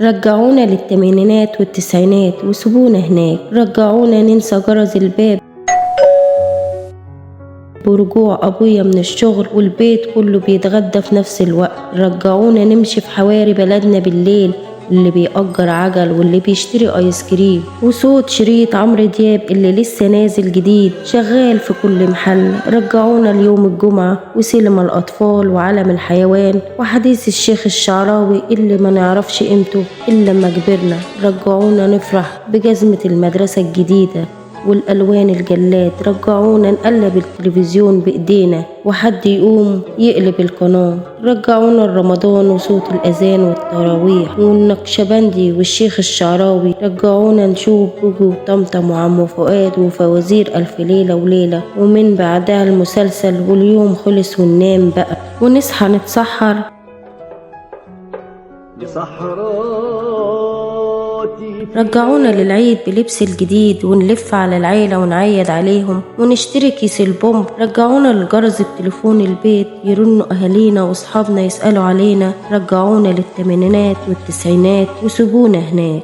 رجعونا للتمانينات والتسعينات وسيبونا هناك، رجعونا ننسى جرس الباب ورجوع أبويا من الشغل والبيت كله بيتغدى في نفس الوقت. رجعونا نمشي في حواري بلدنا بالليل، اللي بيأجر عجل واللي بيشتري آيس كريم، وصوت شريط عمرو دياب اللي لسه نازل جديد شغال في كل محل. رجعونا ليوم الجمعة وسينما الأطفال وعالم الحيوان وحديث الشيخ الشعراوي اللي ما نعرفش قيمته إلا لما كبرنا. رجعونا نفرح بجزمة المدرسة الجديدة والألوان الجلاد. رجعونا نقلب التلفزيون بإيدينا وحد يقوم يقلب القناة. رجعونا رمضان وصوت الأذان والتراويح والنقشبندي والشيخ الشعراوي. رجعونا نشوف بوجو وطمطم وعمو فؤاد وفوازير ألف ليلة وليلة، ومن بعدها المسلسل واليوم خلص وننام بقى ونصحى نتسحر رجعونا للعيد بلبس الجديد ونلف على العيلة ونعيد عليهم ونشتري كيس البومب. رجعونا لجرس التليفون البيت يرنوا أهالينا وأصحابنا يسألوا علينا. رجعونا للتمانينات والتسعينات وسيبونا هناك.